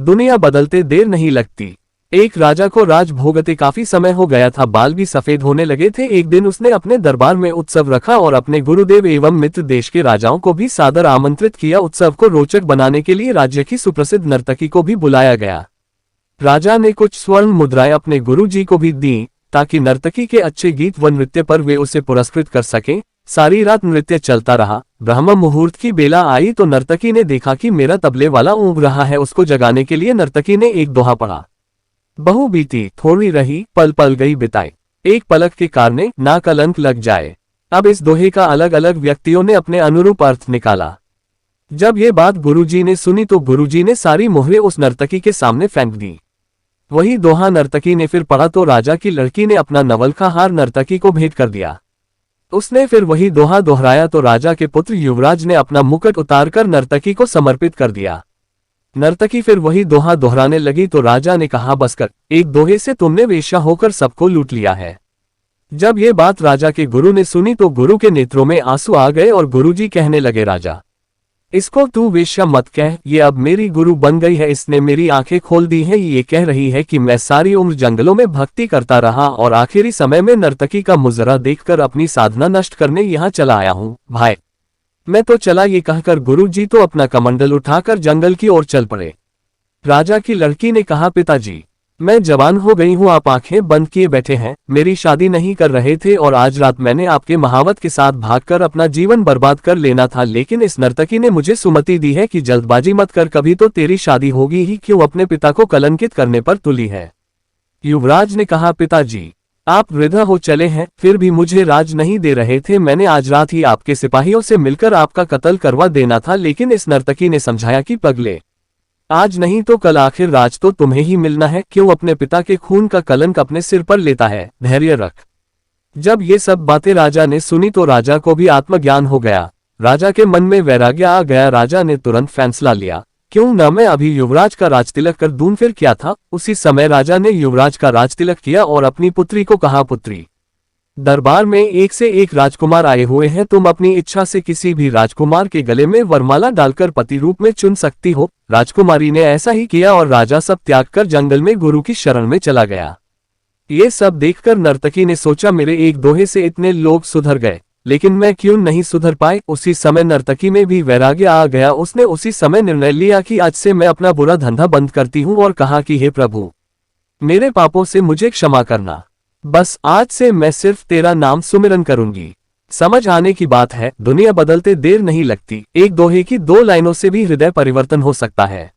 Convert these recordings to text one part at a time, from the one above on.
दुनिया बदलते देर नहीं लगती। एक राजा को राज भोगते काफी समय हो गया था, बाल भी सफेद होने लगे थे। एक दिन उसने अपने दरबार में उत्सव रखा और अपने गुरुदेव एवं मित्र देश के राजाओं को भी सादर आमंत्रित किया। उत्सव को रोचक बनाने के लिए राज्य की सुप्रसिद्ध नर्तकी को भी बुलाया गया। राजा ने कुछ स्वर्ण मुद्राएं अपने गुरुजी को भी दी ताकि नर्तकी के अच्छे गीत व नृत्य पर वे उसे पुरस्कृत कर सकें। सारी रात नृत्य चलता रहा। ब्रह्म मुहूर्त की बेला आई तो नर्तकी ने देखा कि मेरा तबले वाला ऊँग रहा है। उसको जगाने के लिए नर्तकी ने एक दोहा पढ़ा। बहु बीती थोड़ी रही, पल पल गई बिताई, एक पलक के कारणे ना कलंक लग जाए। अब इस दोहे का अलग अलग व्यक्तियों ने अपने अनुरूप अर्थ निकाला। जब ये बात गुरुजी ने सुनी तो गुरुजी ने सारी मोहरें उस नर्तकी के सामने फेंक दी। वही दोहा नर्तकी ने फिर पढ़ा तो राजा की लड़की ने अपना नवलखा हार नर्तकी को भेंट कर दिया। उसने फिर वही दोहा दोहराया तो राजा के पुत्र युवराज ने अपना मुकुट उतारकर नर्तकी को समर्पित कर दिया। नर्तकी फिर वही दोहा दोहराने लगी तो राजा ने कहा, बस कर, एक दोहे से तुमने वेश्या होकर सबको लूट लिया है। जब ये बात राजा के गुरु ने सुनी तो गुरु के नेत्रों में आंसू आ गए और गुरुजी कहने लगे, राजा इसको तू वेश्या मत कह, ये अब मेरी गुरु बन गई है। इसने मेरी आंखें खोल दी है। ये कह रही है कि मैं सारी उम्र जंगलों में भक्ति करता रहा और आखिरी समय में नर्तकी का मुजरा देखकर अपनी साधना नष्ट करने यहाँ चला आया हूँ। भाई मैं तो चला। ये कहकर गुरुजी तो अपना कमंडल उठाकर जंगल की ओर चल पड़े। राजा की लड़की ने कहा, पिताजी मैं जवान हो गई हूँ, आप आंखें बंद किए बैठे हैं। मेरी शादी नहीं कर रहे थे और आज रात मैंने आपके महावत के साथ भागकर अपना जीवन बर्बाद कर लेना था, लेकिन इस नर्तकी ने मुझे सुमति दी है कि जल्दबाजी मत कर, कभी तो तेरी शादी होगी ही, क्यों अपने पिता को कलंकित करने पर तुली है। युवराज ने कहा, पिताजी आप वृद्ध हो चले हैं, फिर भी मुझे राज नहीं दे रहे थे। मैंने आज रात ही आपके सिपाहियों से मिलकर आपका कत्ल करवा देना था, लेकिन इस नर्तकी ने समझाया कि पगले आज नहीं तो कल आखिर राज तो तुम्हें ही मिलना है। क्यों अपने पिता के खून का कलंक अपने सिर पर लेता है, धैर्य रख। जब ये सब बातें राजा ने सुनी तो राजा को भी आत्मज्ञान हो गया। राजा के मन में वैराग्य आ गया। राजा ने तुरंत फैसला लिया, क्यों न मैं अभी युवराज का राजतिलक कर दूं। फिर क्या था, उसी समय राजा ने युवराज का राजतिलक किया और अपनी पुत्री को कहा, पुत्री दरबार में एक से एक राजकुमार आए हुए हैं, तुम अपनी इच्छा से किसी भी राजकुमार के गले में वरमाला डालकर पति रूप में चुन सकती हो। राजकुमारी ने ऐसा ही किया और राजा सब त्याग कर जंगल में गुरु की शरण में चला गया। ये सब देखकर नर्तकी ने सोचा, मेरे एक दोहे से इतने लोग सुधर गए, लेकिन मैं क्यों नहीं सुधर पाए। उसी समय नर्तकी में भी वैराग्य आ गया। उसने उसी समय निर्णय लिया कि आज से मैं अपना बुरा धंधा बंद करती हूँ और कहा कि हे प्रभु, मेरे पापों से मुझे क्षमा करना, बस आज से मैं सिर्फ तेरा नाम सुमिरन करूंगी। समझ आने की बात है, दुनिया बदलते देर नहीं लगती। एक दोहे की 2 लाइनों से भी हृदय परिवर्तन हो सकता है।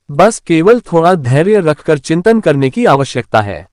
बस केवल थोड़ा धैर्य रखकर चिंतन करने की आवश्यकता है।